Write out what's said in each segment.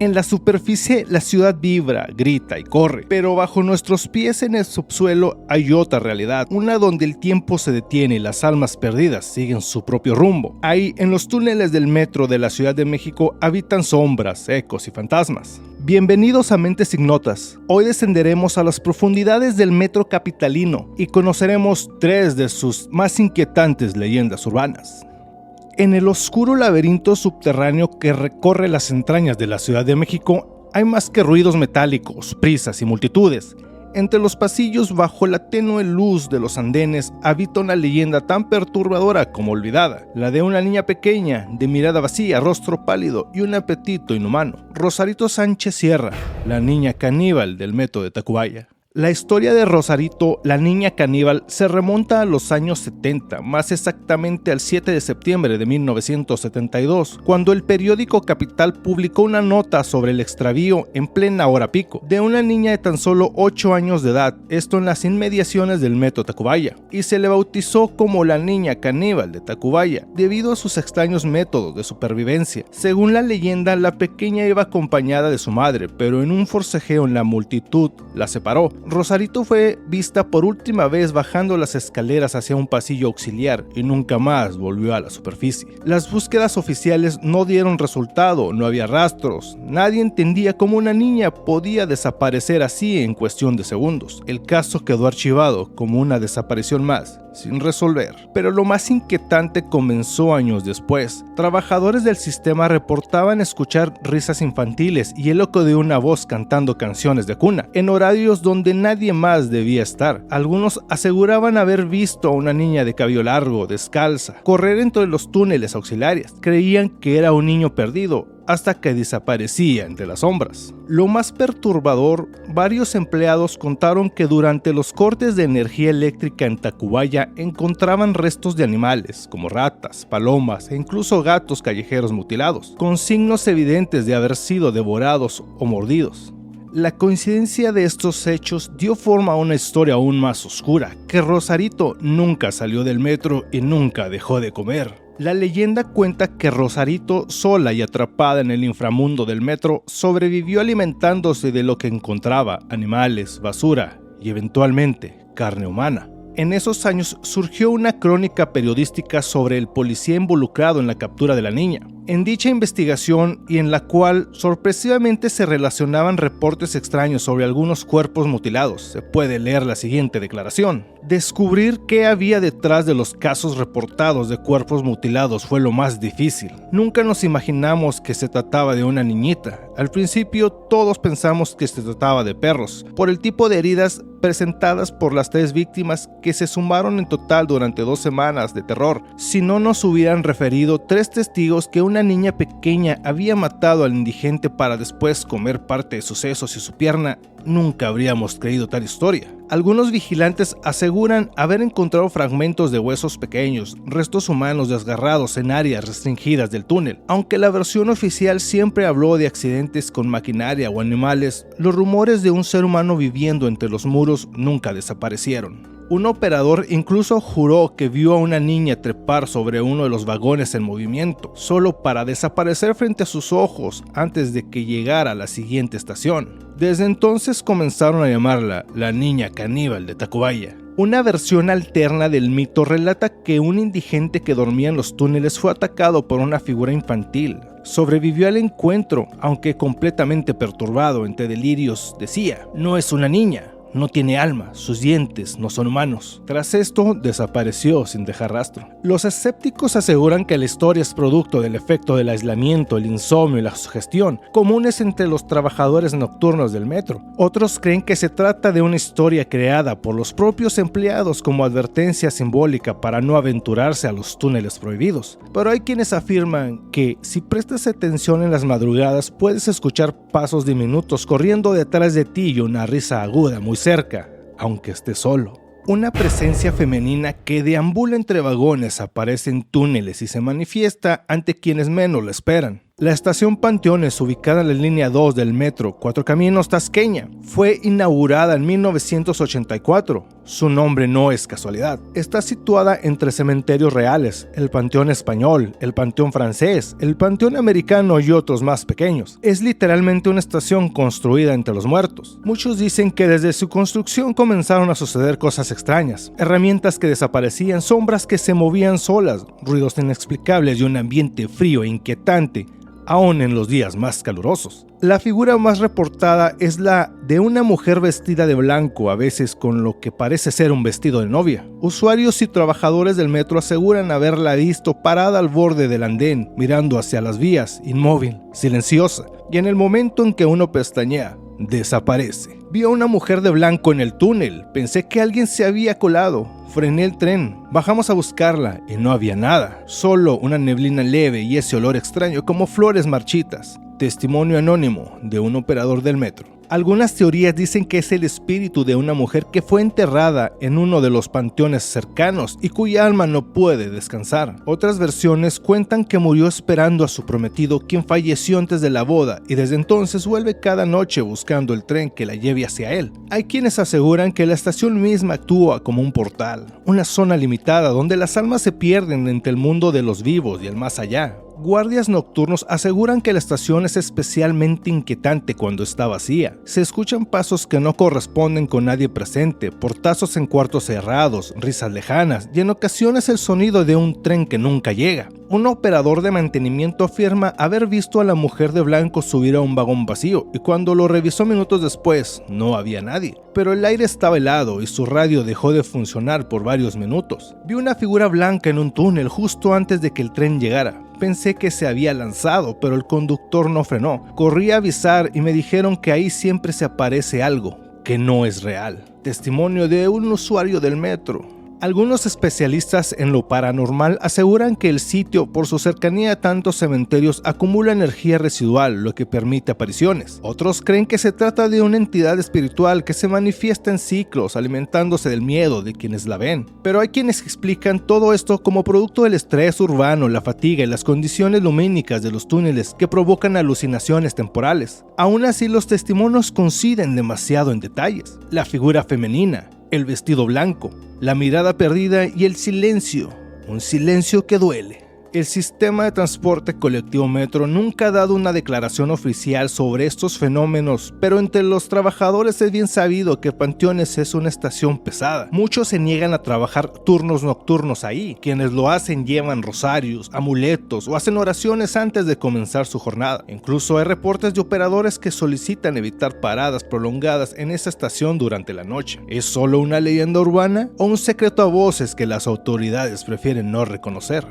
En la superficie la ciudad vibra, grita y corre, pero bajo nuestros pies en el subsuelo hay otra realidad, una donde el tiempo se detiene y las almas perdidas siguen su propio rumbo. Ahí, en los túneles del metro de la Ciudad de México, habitan sombras, ecos y fantasmas. Bienvenidos a Mentes Ignotas. Hoy descenderemos a las profundidades del metro capitalino y conoceremos 3 de sus más inquietantes leyendas urbanas. En el oscuro laberinto subterráneo que recorre las entrañas de la Ciudad de México, hay más que ruidos metálicos, prisas y multitudes. Entre los pasillos, bajo la tenue luz de los andenes, habita una leyenda tan perturbadora como olvidada, la de una niña pequeña, de mirada vacía, rostro pálido y un apetito inhumano. Rosarito Sánchez Sierra, la niña caníbal del metro de Tacubaya. La historia de Rosarito, la niña caníbal, se remonta a los años 70, más exactamente al 7 de septiembre de 1972, cuando el periódico Capital publicó una nota sobre el extravío en plena hora pico de una niña de tan solo 8 años de edad, esto en las inmediaciones del metro Tacubaya, y se le bautizó como la niña caníbal de Tacubaya, debido a sus extraños métodos de supervivencia. Según la leyenda, la pequeña iba acompañada de su madre, pero en un forcejeo en la multitud la separó. Rosarito fue vista por última vez bajando las escaleras hacia un pasillo auxiliar y nunca más volvió a la superficie. Las búsquedas oficiales no dieron resultado, no había rastros, nadie entendía cómo una niña podía desaparecer así en cuestión de segundos. El caso quedó archivado como una desaparición más, sin resolver. Pero lo más inquietante comenzó años después. Trabajadores del sistema reportaban escuchar risas infantiles y el eco de una voz cantando canciones de cuna, en horarios donde nadie más debía estar. Algunos aseguraban haber visto a una niña de cabello largo, descalza, correr entre los túneles auxiliares. Creían que era un niño perdido, hasta que desaparecía entre las sombras. Lo más perturbador, varios empleados contaron que durante los cortes de energía eléctrica en Tacubaya encontraban restos de animales, como ratas, palomas e incluso gatos callejeros mutilados, con signos evidentes de haber sido devorados o mordidos. La coincidencia de estos hechos dio forma a una historia aún más oscura, que Rosarito nunca salió del metro y nunca dejó de comer. La leyenda cuenta que Rosarito, sola y atrapada en el inframundo del metro, sobrevivió alimentándose de lo que encontraba, animales, basura y eventualmente carne humana. En esos años surgió una crónica periodística sobre el policía involucrado en la captura de la niña. En dicha investigación, y en la cual sorpresivamente se relacionaban reportes extraños sobre algunos cuerpos mutilados, se puede leer la siguiente declaración: descubrir qué había detrás de los casos reportados de cuerpos mutilados fue lo más difícil. Nunca nos imaginamos que se trataba de una niñita. Al principio todos pensamos que se trataba de perros, por el tipo de heridas presentadas por las 3 víctimas que se sumaron en total durante 2 semanas de terror. Si no nos hubieran referido 3 testigos que una niña pequeña había matado al indigente para después comer parte de sus sesos y su pierna, nunca habríamos creído tal historia. Algunos vigilantes aseguran haber encontrado fragmentos de huesos pequeños, restos humanos desgarrados en áreas restringidas del túnel. Aunque la versión oficial siempre habló de accidentes con maquinaria o animales, los rumores de un ser humano viviendo entre los muros nunca desaparecieron. Un operador incluso juró que vio a una niña trepar sobre uno de los vagones en movimiento, solo para desaparecer frente a sus ojos antes de que llegara a la siguiente estación. Desde entonces comenzaron a llamarla la niña caníbal de Tacubaya. Una versión alterna del mito relata que un indigente que dormía en los túneles fue atacado por una figura infantil. Sobrevivió al encuentro, aunque completamente perturbado entre delirios. Decía: no es una niña, no tiene alma, sus dientes no son humanos. Tras esto, desapareció sin dejar rastro. Los escépticos aseguran que la historia es producto del efecto del aislamiento, el insomnio y la sugestión, comunes entre los trabajadores nocturnos del metro. Otros creen que se trata de una historia creada por los propios empleados como advertencia simbólica para no aventurarse a los túneles prohibidos. Pero hay quienes afirman que, si prestas atención en las madrugadas, puedes escuchar pasos diminutos corriendo detrás de ti y una risa aguda muy cerca, aunque estés solo. Una presencia femenina que deambula entre vagones, aparece en túneles y se manifiesta ante quienes menos lo esperan. La estación Panteones, ubicada en la línea 2 del metro Cuatro Caminos tasqueña, fue inaugurada en 1984. Su nombre no es casualidad. Está situada entre cementerios reales, el Panteón Español, el Panteón Francés, el Panteón Americano y otros más pequeños. Es literalmente una estación construida entre los muertos. Muchos dicen que desde su construcción comenzaron a suceder cosas extrañas, herramientas que desaparecían, sombras que se movían solas, ruidos inexplicables y un ambiente frío e inquietante, aún en los días más calurosos. La figura más reportada es la de una mujer vestida de blanco, a veces con lo que parece ser un vestido de novia. Usuarios y trabajadores del metro aseguran haberla visto parada al borde del andén, mirando hacia las vías, inmóvil, silenciosa, y en el momento en que uno pestañea, desaparece. Vi a una mujer de blanco en el túnel, pensé que alguien se había colado. Frené el tren, bajamos a buscarla y no había nada, solo una neblina leve y ese olor extraño como flores marchitas. Testimonio anónimo de un operador del metro. Algunas teorías dicen que es el espíritu de una mujer que fue enterrada en uno de los panteones cercanos y cuya alma no puede descansar. Otras versiones cuentan que murió esperando a su prometido, quien falleció antes de la boda y desde entonces vuelve cada noche buscando el tren que la lleve hacia él. Hay quienes aseguran que la estación misma actúa como un portal, una zona limitada donde las almas se pierden entre el mundo de los vivos y el más allá. Guardias nocturnos aseguran que la estación es especialmente inquietante cuando está vacía. Se escuchan pasos que no corresponden con nadie presente, portazos en cuartos cerrados, risas lejanas y en ocasiones el sonido de un tren que nunca llega. Un operador de mantenimiento afirma haber visto a la mujer de blanco subir a un vagón vacío y cuando lo revisó minutos después no había nadie. Pero el aire estaba helado y su radio dejó de funcionar por varios minutos. Vi una figura blanca en un túnel justo antes de que el tren llegara. Pensé que se había lanzado, pero el conductor no frenó. Corrí a avisar y me dijeron que ahí siempre se aparece algo que no es real. Testimonio de un usuario del metro. Algunos especialistas en lo paranormal aseguran que el sitio, por su cercanía a tantos cementerios, acumula energía residual, lo que permite apariciones. Otros creen que se trata de una entidad espiritual que se manifiesta en ciclos, alimentándose del miedo de quienes la ven. Pero hay quienes explican todo esto como producto del estrés urbano, la fatiga y las condiciones lumínicas de los túneles que provocan alucinaciones temporales. Aún así, los testimonios coinciden demasiado en detalles. La figura femenina, el vestido blanco, la mirada perdida y el silencio, un silencio que duele. El sistema de transporte colectivo Metro nunca ha dado una declaración oficial sobre estos fenómenos, pero entre los trabajadores es bien sabido que Panteones es una estación pesada. Muchos se niegan a trabajar turnos nocturnos ahí. Quienes lo hacen llevan rosarios, amuletos o hacen oraciones antes de comenzar su jornada. Incluso hay reportes de operadores que solicitan evitar paradas prolongadas en esa estación durante la noche. ¿Es solo una leyenda urbana o un secreto a voces que las autoridades prefieren no reconocer?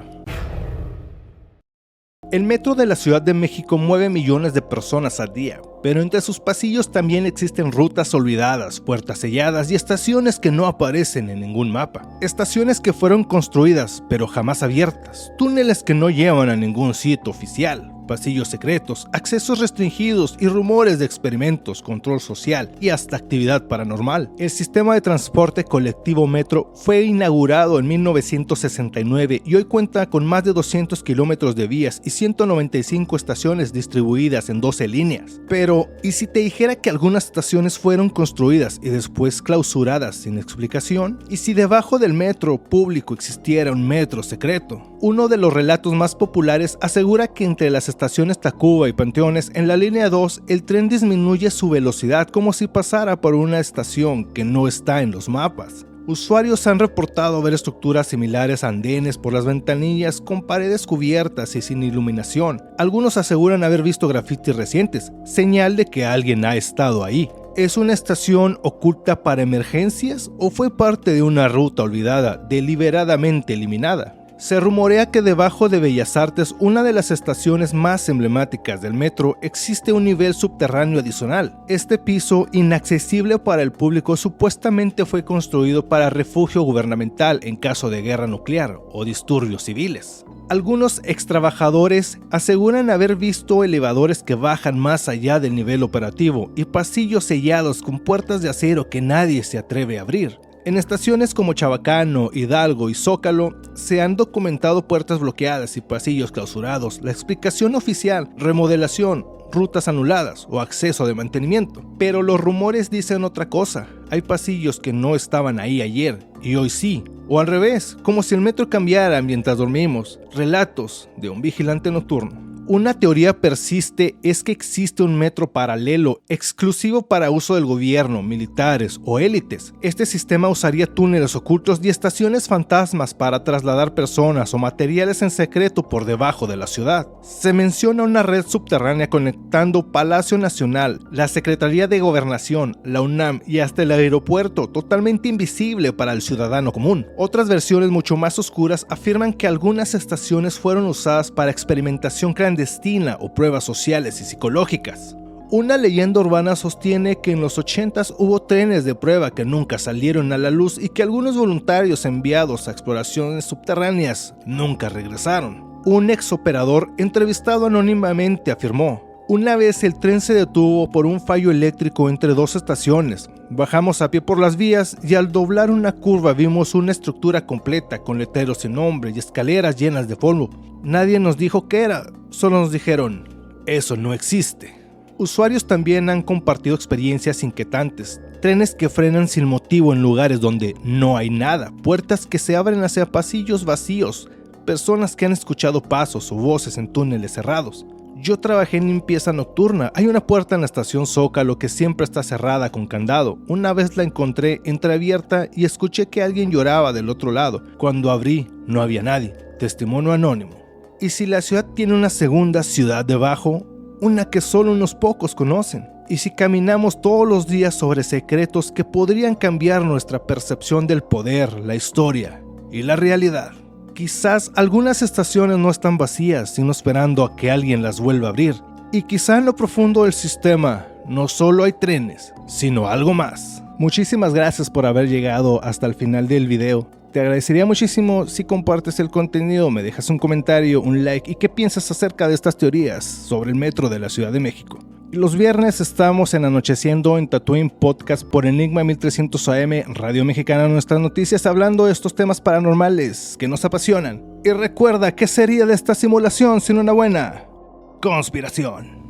El metro de la Ciudad de México mueve millones de personas al día, pero entre sus pasillos también existen rutas olvidadas, puertas selladas y estaciones que no aparecen en ningún mapa. Estaciones que fueron construidas pero jamás abiertas, túneles que no llevan a ningún sitio oficial, pasillos secretos, accesos restringidos y rumores de experimentos, control social y hasta actividad paranormal. El sistema de transporte colectivo Metro fue inaugurado en 1969 y hoy cuenta con más de 200 kilómetros de vías y 195 estaciones distribuidas en 12 líneas. Pero, ¿y si te dijera que algunas estaciones fueron construidas y después clausuradas sin explicación? ¿Y si debajo del metro público existiera un metro secreto? Uno de los relatos más populares asegura que entre las estaciones Tacuba y Panteones, en la línea 2, el tren disminuye su velocidad como si pasara por una estación que no está en los mapas. Usuarios han reportado ver estructuras similares a andenes por las ventanillas con paredes cubiertas y sin iluminación. Algunos aseguran haber visto grafitis recientes, señal de que alguien ha estado ahí. ¿Es una estación oculta para emergencias o fue parte de una ruta olvidada, deliberadamente eliminada? Se rumorea que debajo de Bellas Artes, una de las estaciones más emblemáticas del metro, existe un nivel subterráneo adicional. Este piso, inaccesible para el público, supuestamente fue construido para refugio gubernamental en caso de guerra nuclear o disturbios civiles. Algunos extrabajadores aseguran haber visto elevadores que bajan más allá del nivel operativo y pasillos sellados con puertas de acero que nadie se atreve a abrir. En estaciones como Chabacano, Hidalgo y Zócalo se han documentado puertas bloqueadas y pasillos clausurados. La explicación oficial: remodelación, rutas anuladas o acceso de mantenimiento. Pero los rumores dicen otra cosa. Hay pasillos que no estaban ahí ayer y hoy sí. O al revés, como si el metro cambiara mientras dormimos. Relatos de un vigilante nocturno. Una teoría persiste es que existe un metro paralelo exclusivo para uso del gobierno, militares o élites. Este sistema usaría túneles ocultos y estaciones fantasmas para trasladar personas o materiales en secreto por debajo de la ciudad. Se menciona una red subterránea conectando Palacio Nacional, la Secretaría de Gobernación, la UNAM y hasta el aeropuerto, totalmente invisible para el ciudadano común. Otras versiones mucho más oscuras afirman que algunas estaciones fueron usadas para experimentación clandestina o pruebas sociales y psicológicas. Una leyenda urbana sostiene que en los 80s hubo trenes de prueba que nunca salieron a la luz y que algunos voluntarios enviados a exploraciones subterráneas nunca regresaron. Un ex operador entrevistado anónimamente afirmó: una vez el tren se detuvo por un fallo eléctrico entre dos estaciones. Bajamos a pie por las vías y al doblar una curva vimos una estructura completa con letreros sin nombre y escaleras llenas de polvo. Nadie nos dijo qué era, solo nos dijeron: eso no existe. Usuarios también han compartido experiencias inquietantes. Trenes que frenan sin motivo en lugares donde no hay nada, puertas que se abren hacia pasillos vacíos, personas que han escuchado pasos o voces en túneles cerrados. Yo trabajé en limpieza nocturna. Hay una puerta en la estación Zócalo que siempre está cerrada con candado. Una vez la encontré entreabierta y escuché que alguien lloraba del otro lado. Cuando abrí, no había nadie. Testimonio anónimo. ¿Y si la ciudad tiene una segunda ciudad debajo? Una que solo unos pocos conocen. ¿Y si caminamos todos los días sobre secretos que podrían cambiar nuestra percepción del poder, la historia y la realidad? Quizás algunas estaciones no están vacías, sino esperando a que alguien las vuelva a abrir. Y quizá en lo profundo del sistema no solo hay trenes, sino algo más. Muchísimas gracias por haber llegado hasta el final del video. Te agradecería muchísimo si compartes el contenido, me dejas un comentario, un like y qué piensas acerca de estas teorías sobre el metro de la Ciudad de México. Los viernes estamos en Anocheciendo en Tatooine Podcast por Enigma 1300 AM, Radio Mexicana Nuestras Noticias, hablando de estos temas paranormales que nos apasionan. Y recuerda, ¿qué sería de esta simulación sin una buena conspiración?